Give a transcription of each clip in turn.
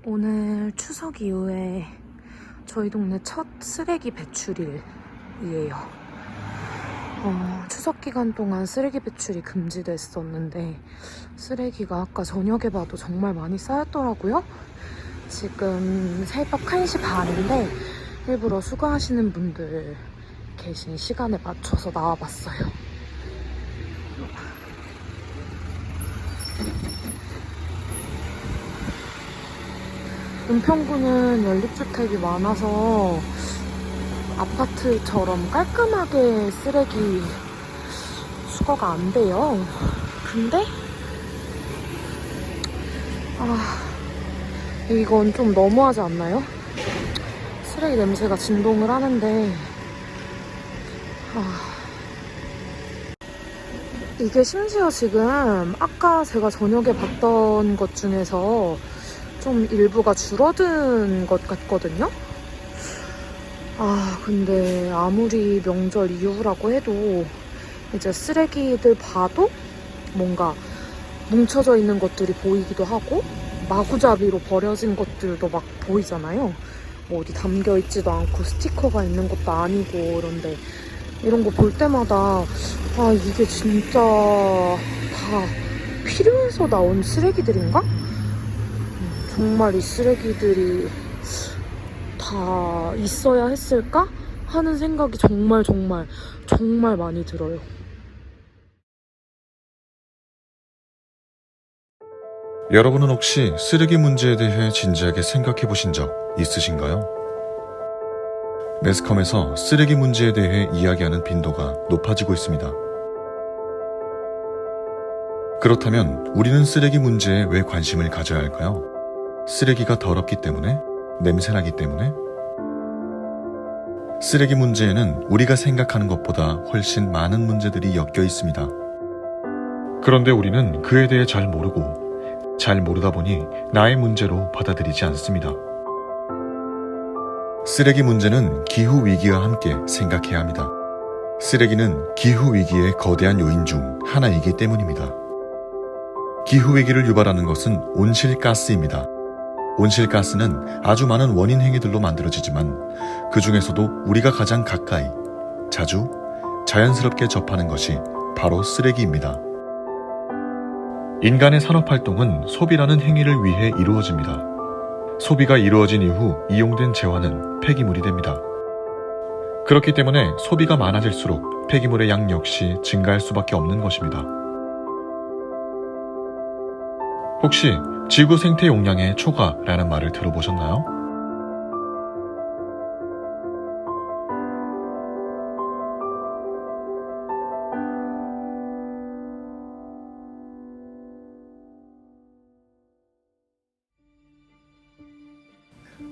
오늘 추석 이후에 저희 동네 첫 쓰레기 배출일이에요. 추석 기간 동안 쓰레기 배출이 금지됐었는데 쓰레기가 아까 저녁에 봐도 정말 많이 쌓였더라고요. 지금 새벽 1시 반인데 일부러 수거하시는 분들 계신 시간에 맞춰서 나와봤어요. 은평구는 연립주택이 많아서 아파트처럼 깔끔하게 쓰레기 수거가 안 돼요. 근데 이건 좀 너무하지 않나요? 쓰레기 냄새가 진동을 하는데 이게 심지어 지금 아까 제가 저녁에 봤던 것 중에서 좀 일부가 줄어든 것 같거든요? 근데 아무리 명절 이후라고 해도 이제 쓰레기들 봐도 뭔가 뭉쳐져 있는 것들이 보이기도 하고 마구잡이로 버려진 것들도 막 보이잖아요. 뭐 어디 담겨있지도 않고 스티커가 있는 것도 아니고 그런데 이런 거 볼 때마다 이게 진짜 다 필요해서 나온 쓰레기들인가? 정말 이 쓰레기들이 다 있어야 했을까? 하는 생각이 정말 많이 들어요. 여러분은 혹시 쓰레기 문제에 대해 진지하게 생각해 보신 적 있으신가요? 매스컴에서 쓰레기 문제에 대해 이야기하는 빈도가 높아지고 있습니다. 그렇다면 우리는 쓰레기 문제에 왜 관심을 가져야 할까요? 쓰레기가 더럽기 때문에? 냄새나기 때문에? 쓰레기 문제에는 우리가 생각하는 것보다 훨씬 많은 문제들이 엮여 있습니다. 그런데 우리는 그에 대해 잘 모르고 잘 모르다 보니 나의 문제로 받아들이지 않습니다. 쓰레기 문제는 기후위기와 함께 생각해야 합니다. 쓰레기는 기후위기의 거대한 요인 중 하나이기 때문입니다. 기후위기를 유발하는 것은 온실가스입니다. 온실가스는 아주 많은 원인 행위들로 만들어지지만 그 중에서도 우리가 가장 가까이, 자주, 자연스럽게 접하는 것이 바로 쓰레기입니다. 인간의 산업활동은 소비라는 행위를 위해 이루어집니다. 소비가 이루어진 이후 이용된 재화는 폐기물이 됩니다. 그렇기 때문에 소비가 많아질수록 폐기물의 양 역시 증가할 수밖에 없는 것입니다. 혹시 지구 생태 용량의 초과라는 말을 들어보셨나요?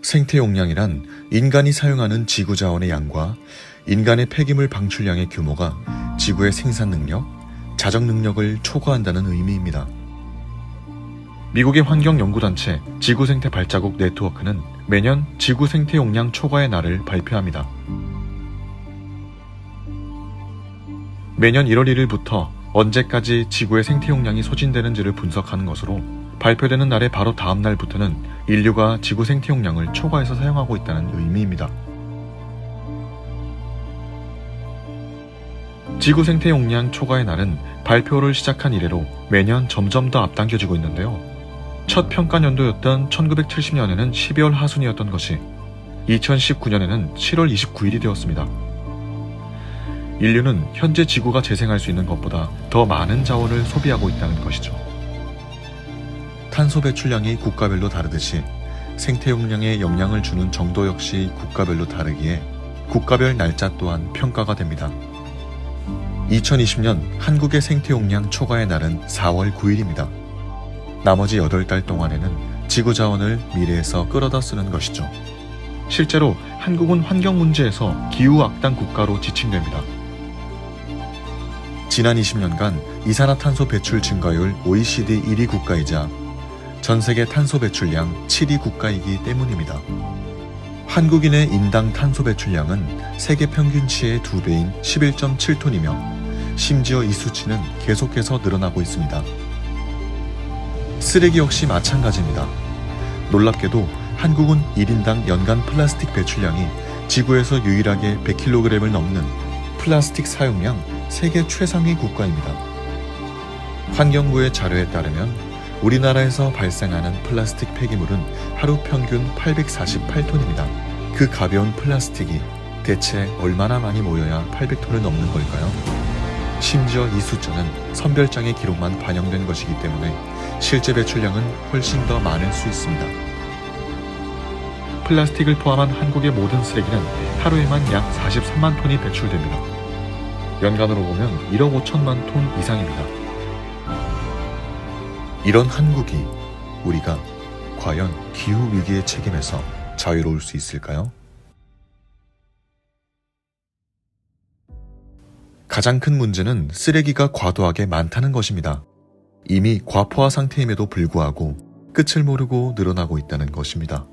생태 용량이란 인간이 사용하는 지구 자원의 양과 인간의 폐기물 방출량의 규모가 지구의 생산 능력, 자정 능력을 초과한다는 의미입니다. 미국의 환경연구단체 지구생태 발자국 네트워크는 매년 지구생태 용량 초과의 날을 발표합니다. 매년 1월 1일부터 언제까지 지구의 생태 용량이 소진되는지를 분석하는 것으로 발표되는 날의 바로 다음 날부터는 인류가 지구 생태 용량을 초과해서 사용하고 있다는 의미입니다. 지구 생태 용량 초과의 날은 발표를 시작한 이래로 매년 점점 더 앞당겨지고 있는데요. 첫 평가 연도였던 1970년에는 12월 하순이었던 것이 2019년에는 7월 29일이 되었습니다. 인류는 현재 지구가 재생할 수 있는 것보다 더 많은 자원을 소비하고 있다는 것이죠. 탄소 배출량이 국가별로 다르듯이 생태 용량에 영향을 주는 정도 역시 국가별로 다르기에 국가별 날짜 또한 평가가 됩니다. 2020년 한국의 생태 용량 초과의 날은 4월 9일입니다. 나머지 8달 동안에는 지구 자원을 미래에서 끌어다 쓰는 것이죠. 실제로 한국은 환경 문제에서 기후 악당 국가로 지칭됩니다. 지난 20년간 이산화탄소 배출 증가율 OECD 1위 국가이자 전 세계 탄소 배출량 7위 국가이기 때문입니다. 한국인의 인당 탄소 배출량은 세계 평균치의 2배인 11.7톤이며 심지어 이 수치는 계속해서 늘어나고 있습니다. 쓰레기 역시 마찬가지입니다. 놀랍게도 한국은 1인당 연간 플라스틱 배출량이 지구에서 유일하게 100kg을 넘는 플라스틱 사용량 세계 최상위 국가입니다. 환경부의 자료에 따르면 우리나라에서 발생하는 플라스틱 폐기물은 하루 평균 848톤입니다. 그 가벼운 플라스틱이 대체 얼마나 많이 모여야 800톤을 넘는 걸까요? 심지어 이 숫자는 선별장의 기록만 반영된 것이기 때문에 실제 배출량은 훨씬 더 많을 수 있습니다. 플라스틱을 포함한 한국의 모든 쓰레기는 하루에만 약 43만 톤이 배출됩니다. 연간으로 보면 1억 5천만 톤 이상입니다. 이런 한국이 우리가 과연 기후위기의 책임에서 자유로울 수 있을까요? 가장 큰 문제는 쓰레기가 과도하게 많다는 것입니다. 이미 과포화 상태임에도 불구하고 끝을 모르고 늘어나고 있다는 것입니다.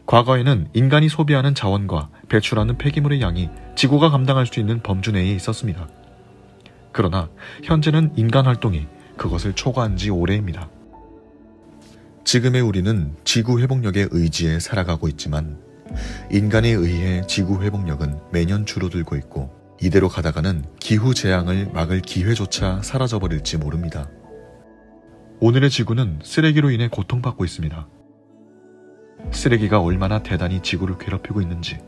과거에는 인간이 소비하는 자원과 배출하는 폐기물의 양이 지구가 감당할 수 있는 범주 내에 있었습니다. 그러나 현재는 인간 활동이 그것을 초과한 지 오래입니다. 지금의 우리는 지구 회복력의 의지에 살아가고 있지만 인간에 의해 지구 회복력은 매년 줄어들고 있고 이대로 가다가는 기후 재앙을 막을 기회조차 사라져버릴지 모릅니다. 오늘의 지구는 쓰레기로 인해 고통받고 있습니다. 쓰레기가 얼마나 대단히 지구를 괴롭히고 있는지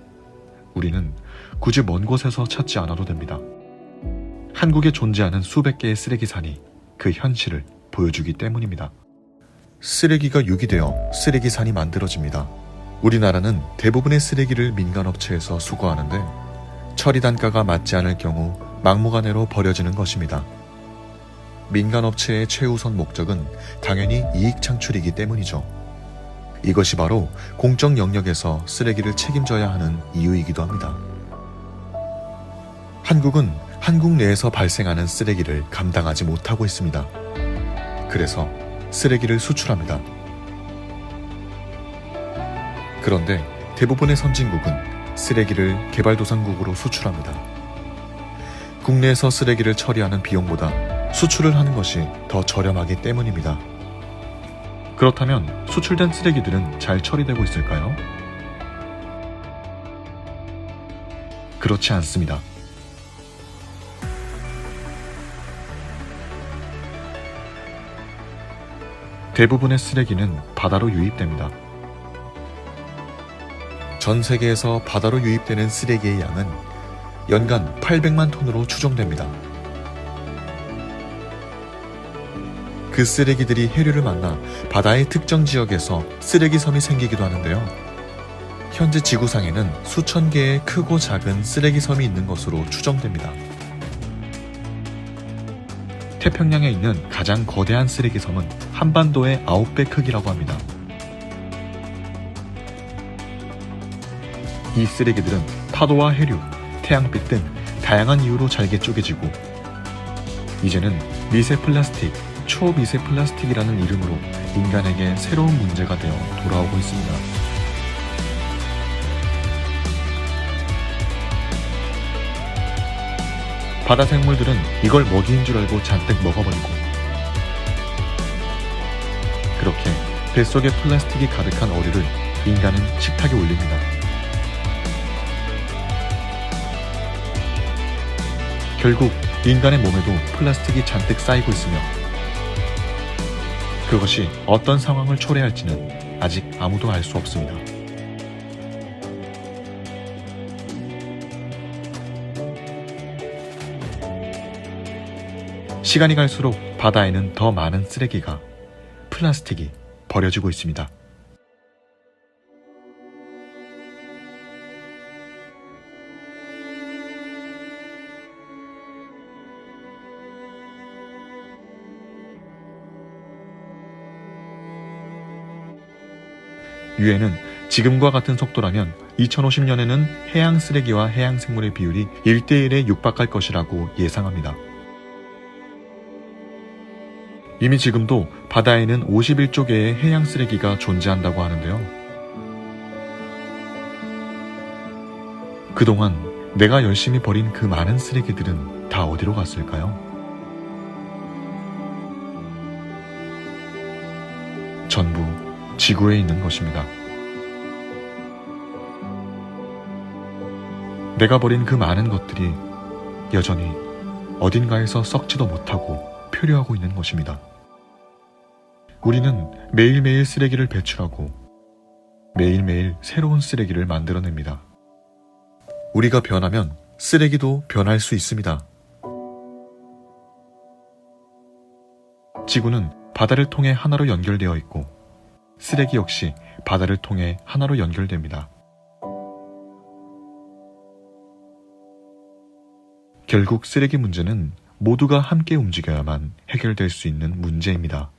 우리는 굳이 먼 곳에서 찾지 않아도 됩니다. 한국에 존재하는 수백 개의 쓰레기산이 그 현실을 보여주기 때문입니다. 쓰레기가 유기되어 쓰레기산이 만들어집니다. 우리나라는 대부분의 쓰레기를 민간업체에서 수거하는데 처리 단가가 맞지 않을 경우 막무가내로 버려지는 것입니다. 민간업체의 최우선 목적은 당연히 이익 창출이기 때문이죠. 이것이 바로 공적 영역에서 쓰레기를 책임져야 하는 이유이기도 합니다. 한국은 한국 내에서 발생하는 쓰레기를 감당하지 못하고 있습니다. 그래서 쓰레기를 수출합니다. 그런데 대부분의 선진국은 쓰레기를 개발도상국으로 수출합니다. 국내에서 쓰레기를 처리하는 비용보다 수출을 하는 것이 더 저렴하기 때문입니다. 그렇다면 수출된 쓰레기들은 잘 처리되고 있을까요? 그렇지 않습니다. 대부분의 쓰레기는 바다로 유입됩니다. 전 세계에서 바다로 유입되는 쓰레기의 양은 연간 800만 톤으로 추정됩니다. 그 쓰레기들이 해류를 만나 바다의 특정 지역에서 쓰레기 섬이 생기기도 하는데요. 현재 지구상에는 수천 개의 크고 작은 쓰레기 섬이 있는 것으로 추정됩니다. 태평양에 있는 가장 거대한 쓰레기 섬은 한반도의 9배 크기라고 합니다. 이 쓰레기들은 파도와 해류, 태양빛 등 다양한 이유로 잘게 쪼개지고 이제는 미세 플라스틱, 초미세 플라스틱이라는 이름으로 인간에게 새로운 문제가 되어 돌아오고 있습니다. 바다 생물들은 이걸 먹이인 줄 알고 잔뜩 먹어버리고 그렇게 뱃속에 플라스틱이 가득한 어류를 인간은 식탁에 올립니다. 결국 인간의 몸에도 플라스틱이 잔뜩 쌓이고 있으며 그것이 어떤 상황을 초래할지는 아직 아무도 알 수 없습니다. 시간이 갈수록 바다에는 더 많은 쓰레기가, 플라스틱이 버려지고 있습니다. 유엔은 지금과 같은 속도라면 2050년에는 해양 쓰레기와 해양 생물의 비율이 1대1에 육박할 것이라고 예상합니다. 이미 지금도 바다에는 51조 개의 해양 쓰레기가 존재한다고 하는데요. 그동안 내가 열심히 버린 그 많은 쓰레기들은 다 어디로 갔을까요? 전부 지구에 있는 것입니다. 내가 버린 그 많은 것들이 여전히 어딘가에서 썩지도 못하고 표류하고 있는 것입니다. 우리는 매일매일 쓰레기를 배출하고 매일매일 새로운 쓰레기를 만들어냅니다. 우리가 변하면 쓰레기도 변할 수 있습니다. 지구는 바다를 통해 하나로 연결되어 있고 쓰레기 역시 바다를 통해 하나로 연결됩니다. 결국 쓰레기 문제는 모두가 함께 움직여야만 해결될 수 있는 문제입니다.